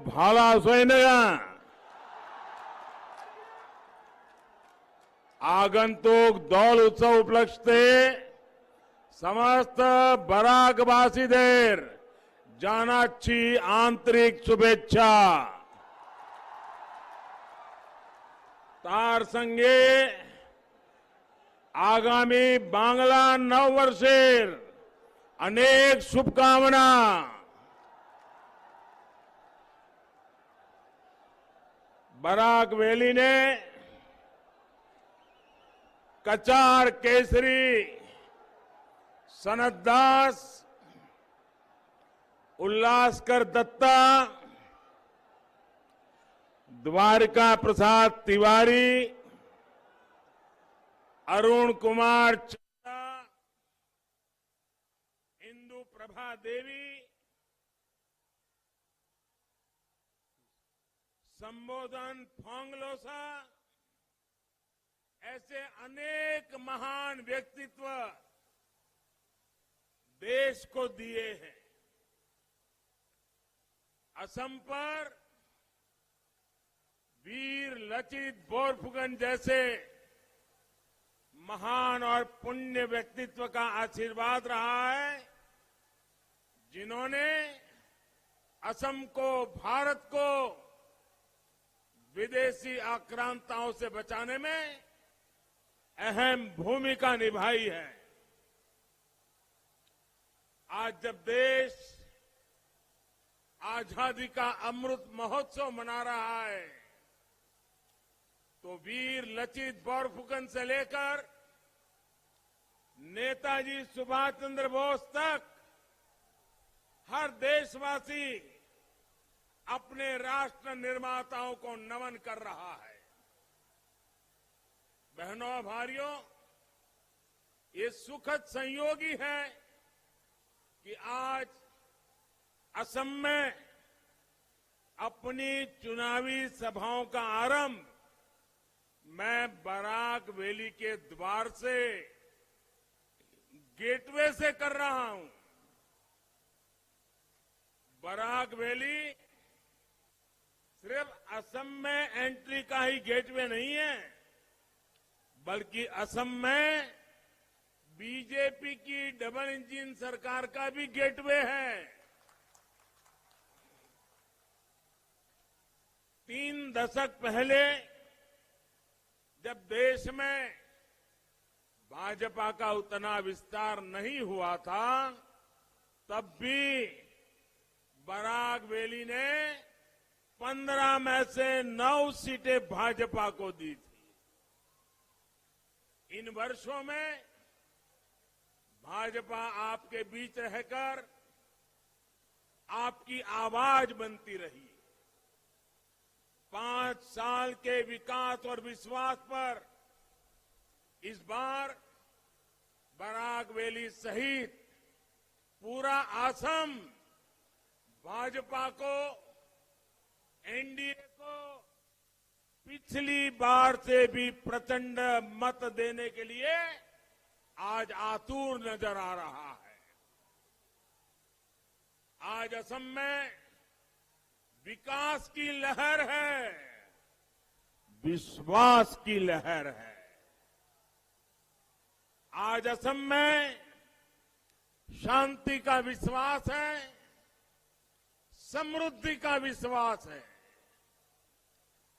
भाला सोयनगा आगंतुक दौल उत्सव उपलक्षते समस्त बराकवासीदेर जानाची आंतरिक शुभेच्छा तार संगे आगामी बांग्ला नववर्षेर अनेक शुभकामना बराक वैली ने कचार केसरी सनत दास उल्लासकर दत्ता द्वारिका प्रसाद तिवारी अरुण कुमार चंदा इंदु प्रभा देवी संबोधन फोंगलोसा ऐसे अनेक महान व्यक्तित्व देश को दिए हैं। असम पर वीर लचित बोरफुकन जैसे महान और पुण्य व्यक्तित्व का आशीर्वाद रहा है, जिन्होंने असम को, भारत को विदेशी आक्रांताओं से बचाने में अहम भूमिका निभाई है। आज जब देश आजादी का अमृत महोत्सव मना रहा है, तो वीर लचित बोरफुकन से लेकर नेताजी सुभाष चंद्र बोस तक हर देशवासी अपने राष्ट्र निर्माताओं को नमन कर रहा है। बहनों और भाइयों, ये सुखद संयोग ही है कि आज असम में अपनी चुनावी सभाओं का आरंभ मैं बराक वैली के द्वार से, गेटवे से कर रहा हूं। बराक वैली सिर्फ असम में एंट्री का ही गेटवे नहीं है, बल्कि असम में बीजेपी की डबल इंजन सरकार का भी गेटवे है। 3 दशक पहले जब देश में भाजपा का उतना विस्तार नहीं हुआ था, तब भी बराक वैली ने 15 में से 9 सीटें भाजपा को दी थी। इन वर्षों में भाजपा आपके बीच रहकर आपकी आवाज बनती रही। 5 साल के विकास और विश्वास पर इस बार बराक वैली सहित पूरा असम भाजपा को, एनडीए को पिछली बार से भी प्रचंड मत देने के लिए आज आतुर नजर आ रहा है। आज असम में विकास की लहर है, विश्वास की लहर है। आज असम में शांति का विश्वास है, समृद्धि का विश्वास है।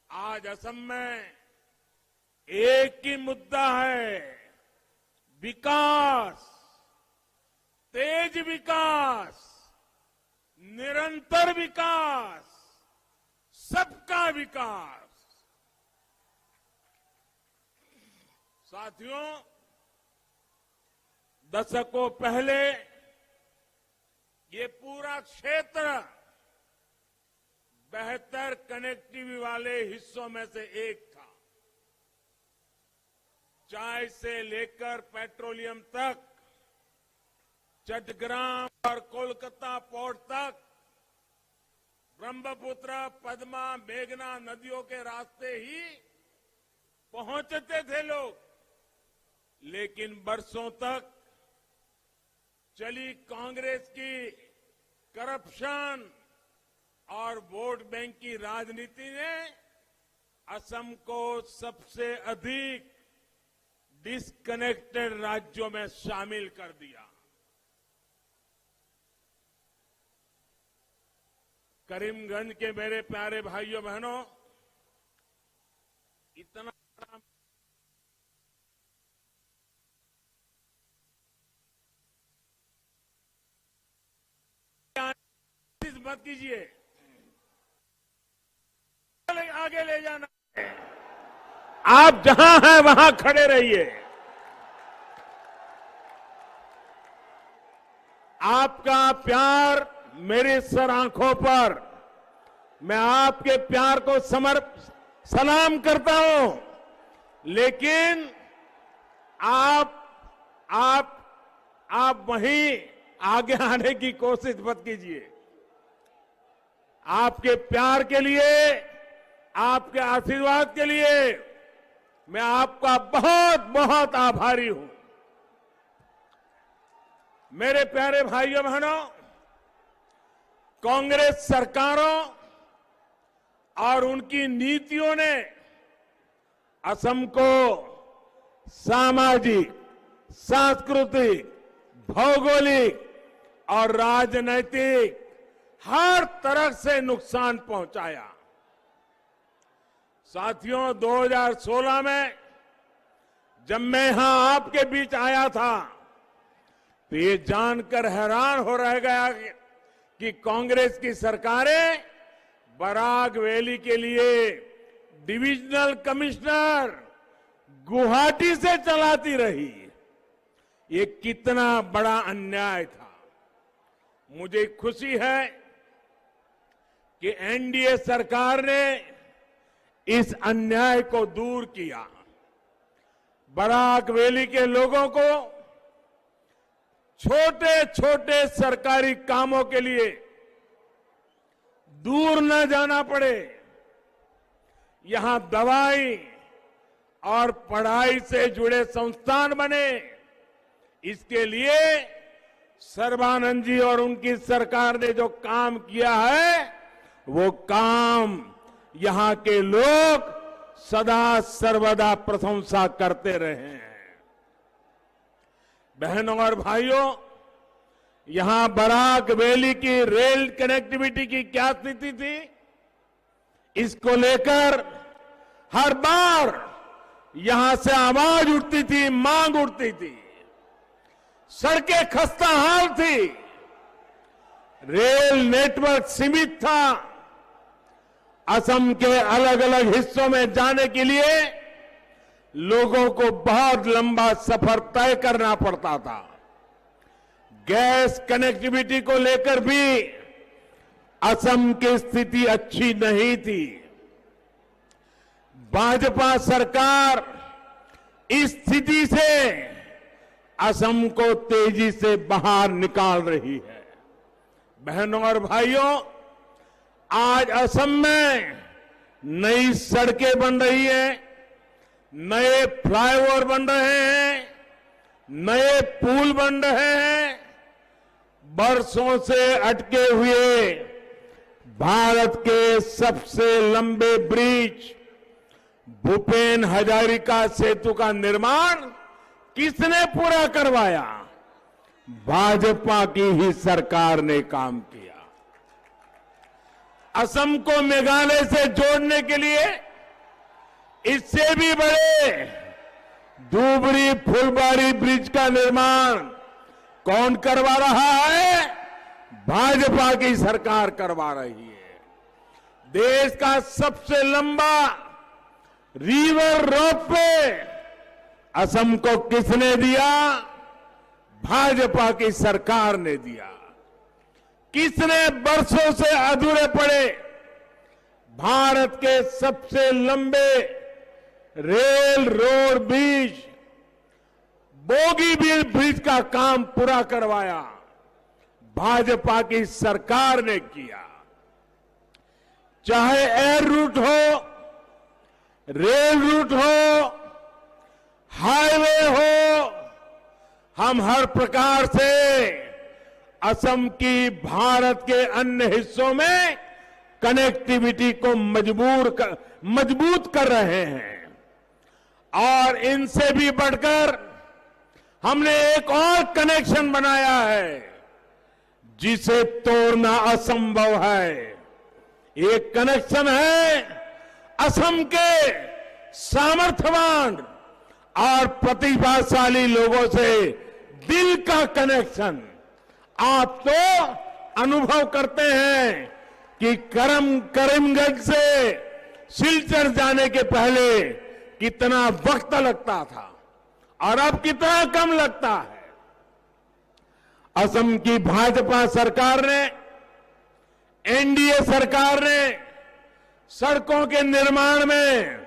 आज असम में एक ही मुद्दा है, विकास, तेज विकास, निरंतर विकास, सबका विकास। साथियों, दशकों पहले ये पूरा क्षेत्र बेहतर कनेक्टिविटी वाले हिस्सों में से एक था। चाय से लेकर पेट्रोलियम तक, चट्टग्राम और कोलकाता पोर्ट तक, ब्रह्मपुत्र, पद्मा, मेघना नदियों के रास्ते ही पहुंचते थे लोग। लेकिन बरसों तक चली कांग्रेस की करप्शन करप्शन और वोट बैंक की राजनीति ने असम को सबसे अधिक डिस्कनेक्टेड राज्यों में शामिल कर दिया। करीमगंज के मेरे प्यारे भाइयों बहनों, इतना मत कीजिए, आगे ले जाना है। आप जहां हैं वहां खड़े रहिए। आपका प्यार मेरी सर आंखों पर, मैं आपके प्यार को सलाम करता हूं, लेकिन आप वहीं आगे आने की कोशिश मत कीजिए। आपके प्यार के लिए, आपके आशीर्वाद के लिए मैं आपका बहुत बहुत आभारी हूं। मेरे प्यारे भाइयों बहनों, कांग्रेस सरकारों और उनकी नीतियों ने असम को सामाजिक, सांस्कृतिक, भौगोलिक और राजनैतिक हर तरह से नुकसान पहुंचाया। साथियों, 2016 में जब मैं यहां आपके बीच आया था तो ये जानकर हैरान हो रह गया कि कांग्रेस की सरकारें बराक वैली के लिए डिविजनल कमिश्नर गुवाहाटी से चलाती रही। ये कितना बड़ा अन्याय था। मुझे खुशी है कि एनडीए सरकार ने इस अन्याय को दूर किया। बराक वैली के लोगों को छोटे छोटे सरकारी कामों के लिए दूर न जाना पड़े। यहां दवाई और पढ़ाई से जुड़े संस्थान बने। इसके लिए सर्बानंद जी और उनकी सरकार ने जो काम किया है, वो काम यहां के लोग सदा सर्वदा प्रशंसा करते रहे हैं। बहनों और भाइयों, यहां बराक वैली की रेल कनेक्टिविटी की क्या स्थिति थी, इसको लेकर हर बार यहां से आवाज उठती थी, मांग उठती थी। सड़कें खस्ता हाल थी, रेल नेटवर्क सीमित था। असम के अलग अलग हिस्सों में जाने के लिए लोगों को बहुत लंबा सफर तय करना पड़ता था। गैस कनेक्टिविटी को लेकर भी असम की स्थिति अच्छी नहीं थी। भाजपा सरकार इस स्थिति से असम को तेजी से बाहर निकाल रही है। बहनों और भाइयों, आज असम में नई सड़कें बन रही हैं, नए फ्लाईओवर बन रहे हैं, नए पुल बन रहे हैं। बरसों से अटके हुए भारत के सबसे लंबे ब्रिज भूपेन हजारिका सेतु का निर्माण किसने पूरा करवाया? भाजपा की ही सरकार ने काम किया। असम को मेघालय से जोड़ने के लिए इससे भी बड़े धुबरी फुलबारी ब्रिज का निर्माण कौन करवा रहा है? भाजपा की सरकार करवा रही है। देश का सबसे लंबा रिवर रोपवे असम को किसने दिया? भाजपा की सरकार ने दिया। किसने बरसों से अधूरे पड़े भारत के सबसे लंबे rail road bridge Bogibeel bridge का काम पूरा करवाया? भाजपा की सरकार ने किया। चाहे एयर रूट हो, रेल रूट हो, हाईवे हो, हम हर प्रकार से असम की भारत के अन्य हिस्सों में कनेक्टिविटी को मजबूत कर रहे हैं। और इनसे भी बढ़कर हमने एक और कनेक्शन बनाया है जिसे तोड़ना असंभव है। ये कनेक्शन है असम के सामर्थ्यवान और प्रतिभाशाली लोगों से दिल का कनेक्शन। आप तो अनुभव करते हैं कि करीमगंज से सिलचर जाने के पहले कितना वक्त लगता था और अब कितना कम लगता है। असम की भाजपा सरकार ने, एनडीए सरकार ने सड़कों के निर्माण में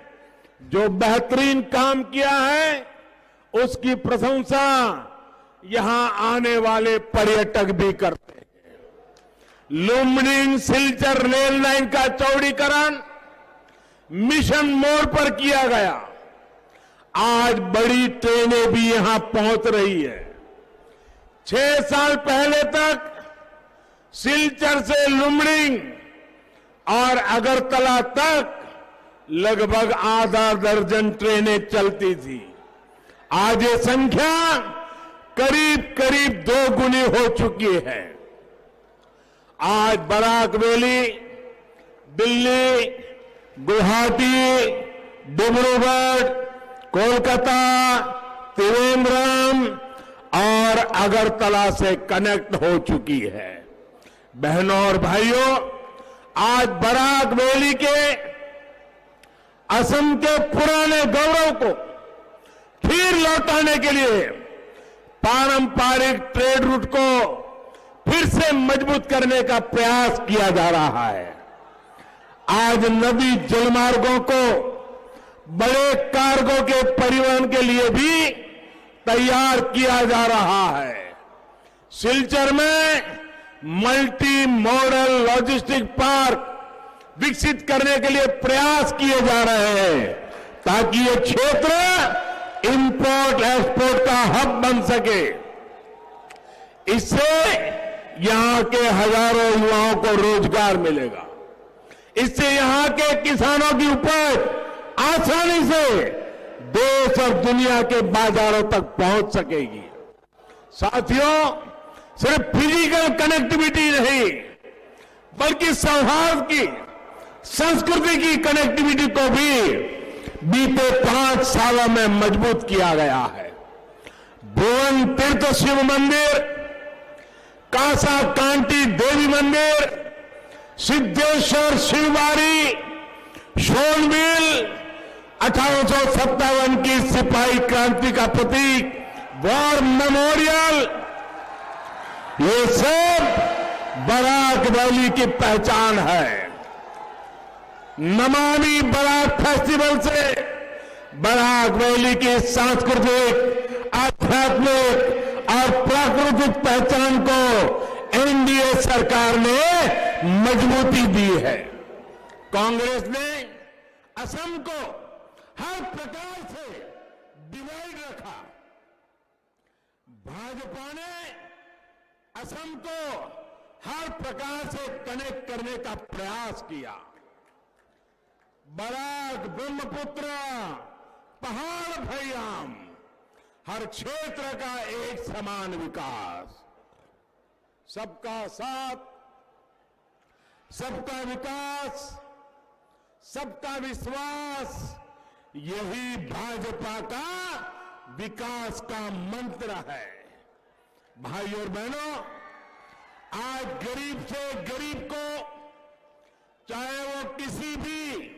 जो बेहतरीन काम किया है उसकी प्रशंसा यहां आने वाले पर्यटक भी करते हैं। लुम्बिनी सिलचर रेल लाइन का चौड़ीकरण मिशन मोड पर किया गया। आज बड़ी ट्रेनें भी यहां पहुंच रही है। 6 साल पहले तक सिलचर से लुम्बिनी और अगरतला तक लगभग आधा दर्जन ट्रेनें चलती थी। आज ये संख्या करीब करीब 2 गुनी हो चुकी है। आज बराक वैली, दिल्ली, गुवाहाटी, डिब्रूगढ़, कोलकाता, त्रिवेंद्रम और अगरतला से कनेक्ट हो चुकी है। बहनों और भाइयों, आज बराक वैली के असम के पुराने गौरव को फिर लौटाने के लिए पारंपरिक ट्रेड रूट को फिर से मजबूत करने का प्रयास किया जा रहा है। आज नदी जलमार्गों को बड़े कार्गो के परिवहन के लिए भी तैयार किया जा रहा है। सिलचर में मल्टी मॉडल लॉजिस्टिक पार्क विकसित करने के लिए प्रयास किए जा रहे हैं ताकि ये क्षेत्र इंपोर्ट एक्सपोर्ट का हब बन सके। इससे यहां के हजारों युवाओं को रोजगार मिलेगा। इससे यहां के किसानों की उपज आसानी से देश और दुनिया के बाजारों तक पहुंच सकेगी। साथियों, सिर्फ फिजिकल कनेक्टिविटी नहीं बल्कि सौहार्द की, संस्कृति की कनेक्टिविटी को भी बीते 5 सालों में मजबूत किया गया है। भुवन तीर्थ शिव मंदिर, कासा कांटी देवी मंदिर, सिद्धेश्वर शिवबाड़ी, शोनबिल, 1857 की सिपाही क्रांति का प्रतीक वॉर मेमोरियल, ये सब बराक वैली की पहचान है। नमामि बराक फेस्टिवल से बराक वैली की सांस्कृतिक, आध्यात्मिक और प्राकृतिक पहचान को एनडीए सरकार ने मजबूती दी है। कांग्रेस ने असम को हर प्रकार से डिवाइड रखा। भाजपा ने असम को हर प्रकार से कनेक्ट करने का प्रयास किया। बराक, ब्रह्मपुत्र, पहाड़ भैयाम, हर क्षेत्र का एक समान विकास, सबका साथ, सबका विकास, सबका विश्वास, यही भाजपा का विकास का मंत्र है। भाई और बहनों, आज गरीब से गरीब को, चाहे वो किसी भी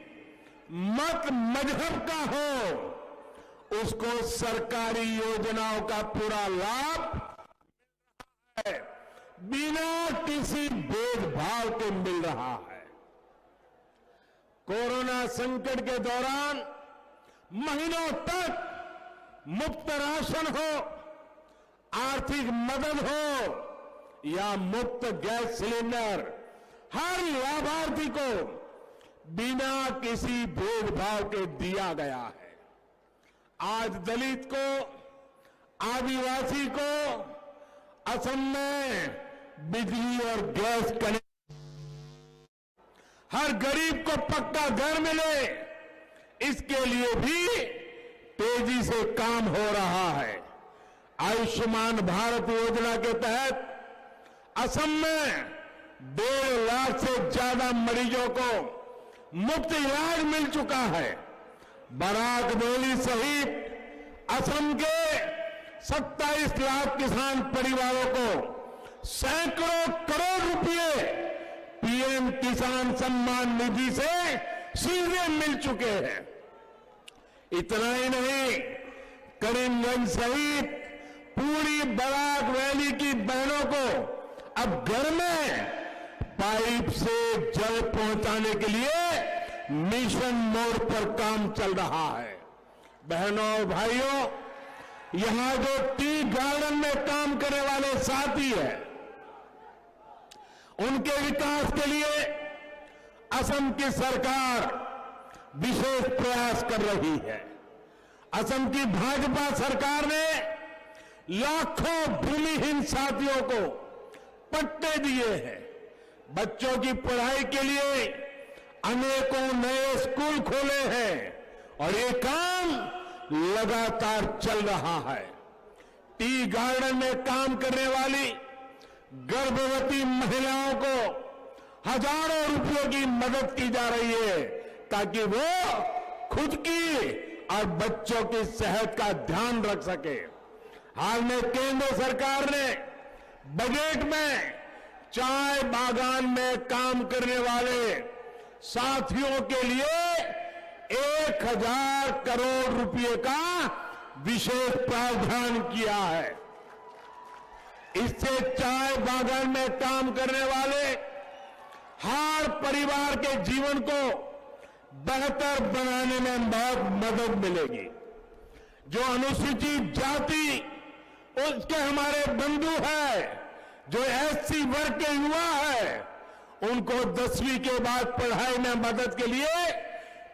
मत मजहब का हो, उसको सरकारी योजनाओं का पूरा लाभ है, बिना किसी भेदभाव के मिल रहा है। कोरोना संकट के दौरान महीनों तक मुफ्त राशन हो, आर्थिक मदद हो या मुफ्त गैस सिलेंडर, हर लाभार्थी को बिना किसी भेदभाव के दिया गया है। आज दलित को, आदिवासी को असम में बिजली और गैस कनेक्शन, हर गरीब को पक्का घर मिले, इसके लिए भी तेजी से काम हो रहा है। आयुष्मान भारत योजना के तहत असम में 1.5 लाख से ज्यादा मरीजों को मुफ्त इलाज मिल चुका है। बराक वैली सहित असम के 27 लाख किसान परिवारों को सैकड़ों करोड़ रुपए पीएम किसान सम्मान निधि से सीधे मिल चुके हैं। इतना ही नहीं, करीमगंज सहित पूरी बराक वैली की बहनों को अब घर में पाइप से जल पहुंचाने के लिए मिशन मोड पर काम चल रहा है। बहनों और भाइयों, यहां जो टी गार्डन में काम करने वाले साथी हैं, उनके विकास के लिए असम की सरकार विशेष प्रयास कर रही है। असम की भाजपा सरकार ने लाखों भूमिहीन साथियों को पट्टे दिए हैं। बच्चों की पढ़ाई के लिए अनेकों नए स्कूल खोले हैं और ये काम लगातार चल रहा है। टी गार्डन में काम करने वाली गर्भवती महिलाओं को हजारों रुपयों की मदद की जा रही है ताकि वो खुद की और बच्चों की सेहत का ध्यान रख सके। हाल में केंद्र सरकार ने बजट में चाय बागान में काम करने वाले साथियों के लिए 1000 करोड़ रुपए का विशेष प्रावधान किया है। इससे चाय बागान में काम करने वाले हर परिवार के जीवन को बेहतर बनाने में बहुत मदद मिलेगी। जो अनुसूचित जाति उसके हमारे बंधु हैं, जो एससी वर्ग के युवा है, उनको 10वीं के बाद पढ़ाई में मदद के लिए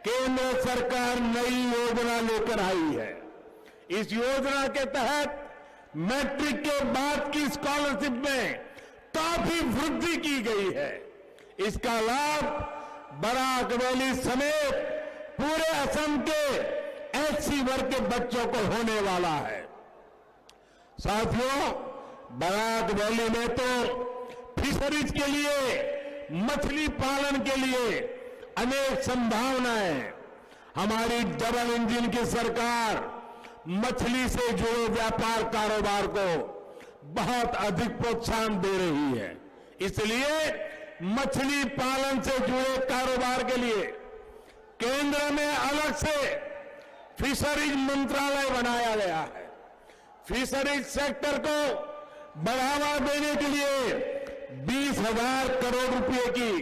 केंद्र सरकार नई योजना लेकर आई है। इस योजना के तहत मैट्रिक के बाद की स्कॉलरशिप में काफी वृद्धि की गई है। इसका लाभ बराक वैली समेत पूरे असम के एससी वर्ग के बच्चों को होने वाला है। साथियों, बराक वैली में तो फिशरीज के लिए, मछली पालन के लिए अनेक संभावनाएं हैं। हमारी डबल इंजन की सरकार मछली से जुड़े व्यापार कारोबार को बहुत अधिक प्रोत्साहन दे रही है। इसलिए मछली पालन से जुड़े कारोबार के लिए केंद्र में अलग से फिशरीज मंत्रालय बनाया गया है। फिशरीज सेक्टर को बढ़ावा देने के लिए 20,000 करोड़ रुपए की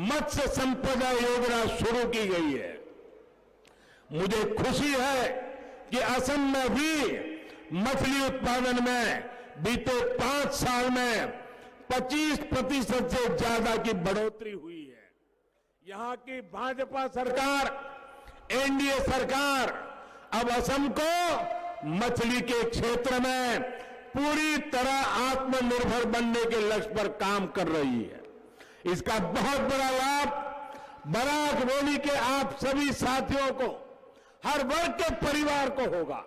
मत्स्य संपदा योजना शुरू की गई है। मुझे खुशी है कि असम में भी मछली उत्पादन में बीते 5 साल में 25% से ज्यादा की बढ़ोतरी हुई है। यहां की भाजपा सरकार, एनडीए सरकार अब असम को मछली के क्षेत्र में पूरी तरह आत्मनिर्भर बनने के लक्ष्य पर काम कर रही है। इसका बहुत बड़ा लाभ बराक वैली के आप सभी साथियों को, हर वर्ग के परिवार को होगा।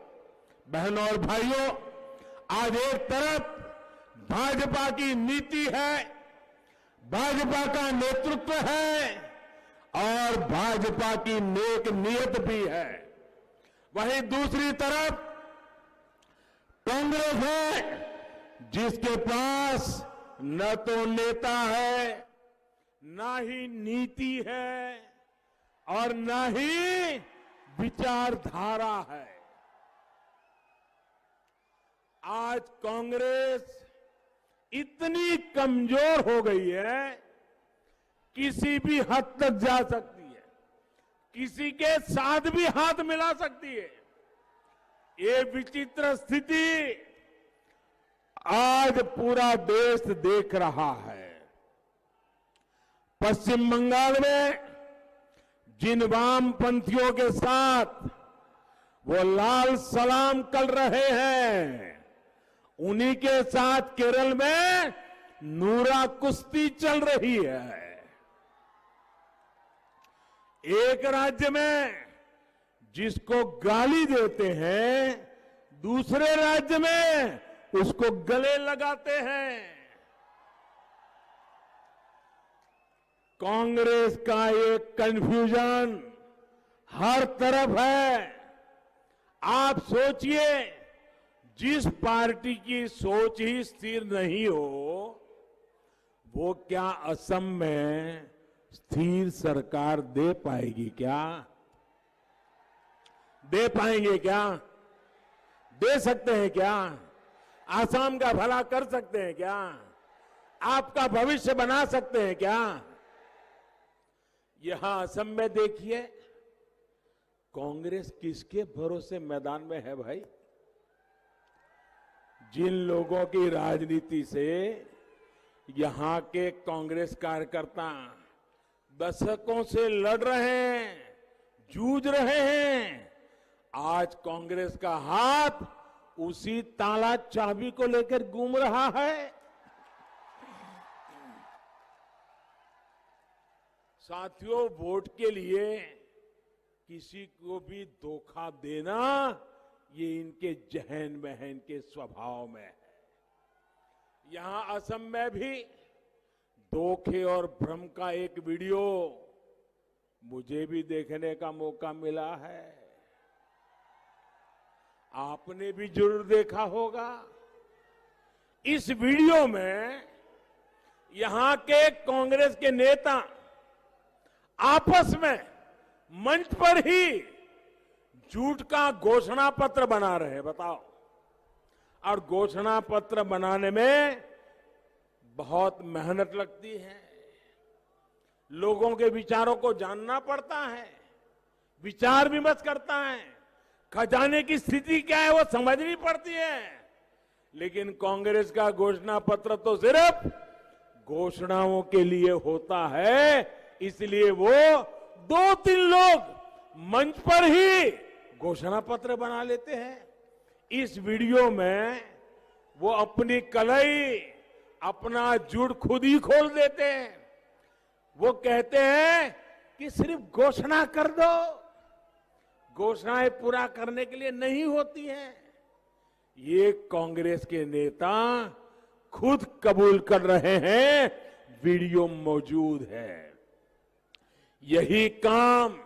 बहनों और भाइयों, आज एक तरफ भाजपा की नीति है, भाजपा का नेतृत्व है और भाजपा की नेक नीयत भी है। वहीं दूसरी तरफ कांग्रेस है जिसके पास न तो नेता है, न ही नीति है और न ही विचारधारा है। आज कांग्रेस इतनी कमजोर हो गई है, किसी भी हद तक जा सकती है, किसी के साथ भी हाथ मिला सकती है। ये विचित्र स्थिति आज पूरा देश देख रहा है। पश्चिम बंगाल में जिन वामपंथियों के साथ वो लाल सलाम कर रहे हैं, उन्हीं के साथ केरल में नूरा कुश्ती चल रही है। एक राज्य में जिसको गाली देते हैं, दूसरे राज्य में उसको गले लगाते हैं। कांग्रेस का ये कंफ्यूजन हर तरफ है। आप सोचिए, जिस पार्टी की सोच ही स्थिर नहीं हो, वो क्या असम में स्थिर सरकार दे पाएगी? क्या दे पाएंगे? क्या दे सकते हैं? क्या आसाम का भला कर सकते हैं? क्या आपका भविष्य बना सकते हैं? क्या यहां असम में देखिए, कांग्रेस किसके भरोसे मैदान में है भाई? जिन लोगों की राजनीति से यहां के कांग्रेस कार्यकर्ता दशकों से लड़ रहे हैं, जूझ रहे हैं, आज कांग्रेस का हाथ उसी ताला चाबी को लेकर घूम रहा है। साथियों, वोट के लिए किसी को भी धोखा देना ये इनके जहन में है, इनके स्वभाव में है। यहां असम में भी धोखे और भ्रम का एक वीडियो मुझे भी देखने का मौका मिला है। आपने भी जरूर देखा होगा। इस वीडियो में यहां के कांग्रेस के नेता आपस में मंच पर ही झूठ का घोषणा पत्र बना रहे हैं। बताओ, और घोषणा पत्र बनाने में बहुत मेहनत लगती है। लोगों के विचारों को जानना पड़ता है, विचार विमर्श करता है, खजाने की स्थिति क्या है वो समझनी पड़ती है। लेकिन कांग्रेस का घोषणा पत्र तो सिर्फ घोषणाओं के लिए होता है, इसलिए वो 2-3 लोग मंच पर ही घोषणा पत्र बना लेते हैं। इस वीडियो में वो अपनी कलई, अपना झूठ खुद ही खोल देते हैं। वो कहते हैं कि सिर्फ घोषणा कर दो। घोषणाएं पूरा करने के लिए नहीं होती हैं। ये कांग्रेस के नेता खुद कबूल कर रहे हैं, वीडियो मौजूद है। यही काम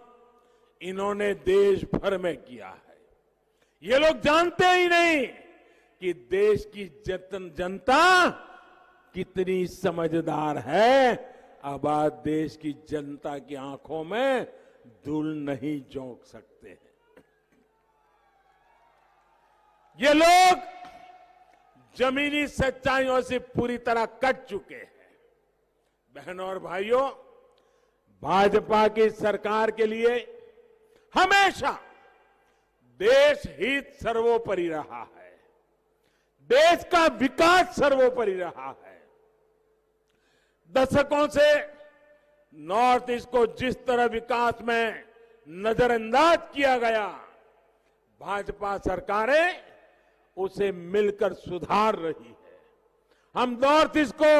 इन्होंने देश भर में किया है। ये लोग जानते ही नहीं कि देश की जनता कितनी समझदार है। अब आज देश की जनता की आंखों में धूल नहीं झोंक सकते हैं। ये लोग जमीनी सच्चाइयों से पूरी तरह कट चुके हैं। बहनों और भाइयों, भाजपा की सरकार के लिए हमेशा देश हित सर्वोपरि रहा है, देश का विकास सर्वोपरि रहा है। दशकों से नॉर्थ ईस्ट को जिस तरह विकास में नजरअंदाज किया गया, भाजपा सरकारें उसे मिलकर सुधार रही है। हम नॉर्थ ईस्ट को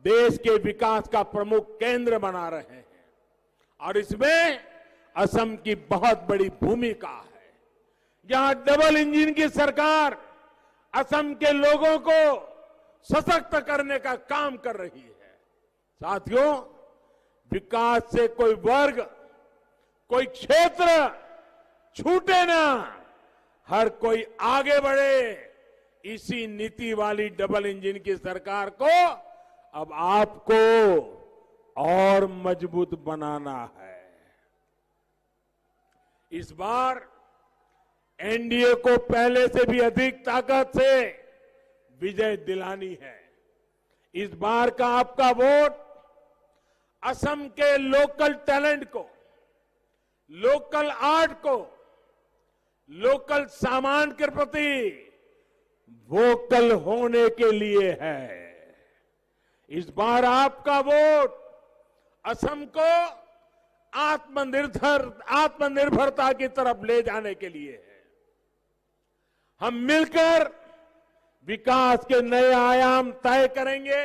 देश के विकास का प्रमुख केंद्र बना रहे हैं और इसमें असम की बहुत बड़ी भूमिका है। यहां डबल इंजन की सरकार असम के लोगों को सशक्त करने का काम कर रही है। साथियों, विकास से कोई वर्ग, कोई क्षेत्र छूटे ना, हर कोई आगे बढ़े। इसी नीति वाली डबल इंजन की सरकार को अब आपको और मजबूत बनाना है। इस बार एनडीए को पहले से भी अधिक ताकत से विजय दिलानी है। इस बार का आपका वोट असम के लोकल टैलेंट को, लोकल आर्ट को, लोकल सामान के प्रति वोकल होने के लिए है। इस बार आपका वोट असम को आत्मनिर्भरता की तरफ ले जाने के लिए है। हम मिलकर विकास के नए आयाम तय करेंगे।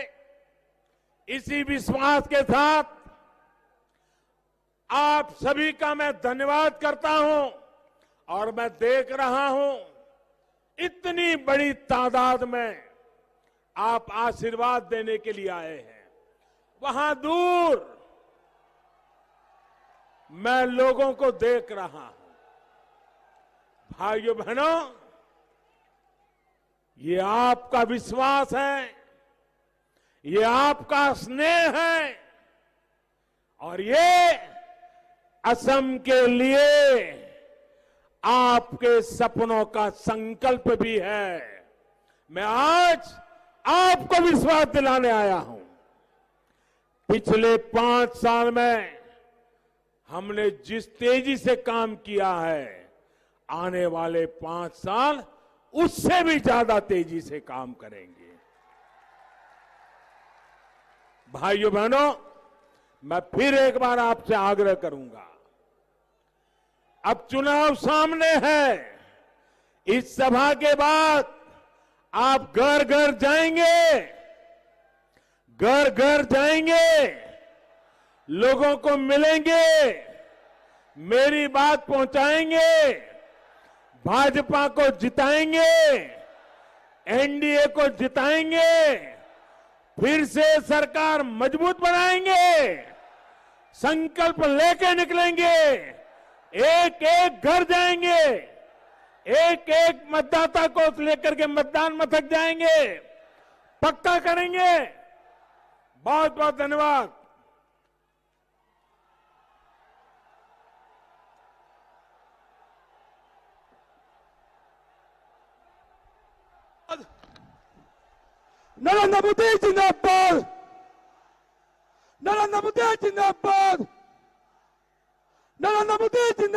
इसी विश्वास के साथ आप सभी का मैं धन्यवाद करता हूं और मैं देख रहा हूं इतनी बड़ी तादाद में आप आशीर्वाद देने के लिए आए हैं। वहां दूर मैं लोगों को देख रहा हूं। भाइयों बहनों, ये आपका विश्वास है, ये आपका स्नेह है और ये असम के लिए आपके सपनों का संकल्प भी है। मैं आज आपको विश्वास दिलाने आया हूं। पिछले 5 साल में हमने जिस तेजी से काम किया है, आने वाले 5 साल उससे भी ज्यादा तेजी से काम करेंगे। भाइयों बहनों, मैं फिर एक बार आपसे आग्रह करूंगा, अब चुनाव सामने है। इस सभा के बाद आप घर घर जाएंगे, घर घर जाएंगे, लोगों को मिलेंगे, मेरी बात पहुंचाएंगे, भाजपा को जिताएंगे, एनडीए को जिताएंगे, फिर से सरकार मजबूत बनाएंगे, संकल्प लेके निकलेंगे, एक एक घर जाएंगे, एक एक मतदाता को लेकर के मतदान मथक जाएंगे, पक्का करेंगे। बहुत बहुत धन्यवाद। नरेंद्र मोदी जिंदाबाद, नरेंद्र मोदी जिंदाबाद, नरेंद्र मोदी जिंदाबाद।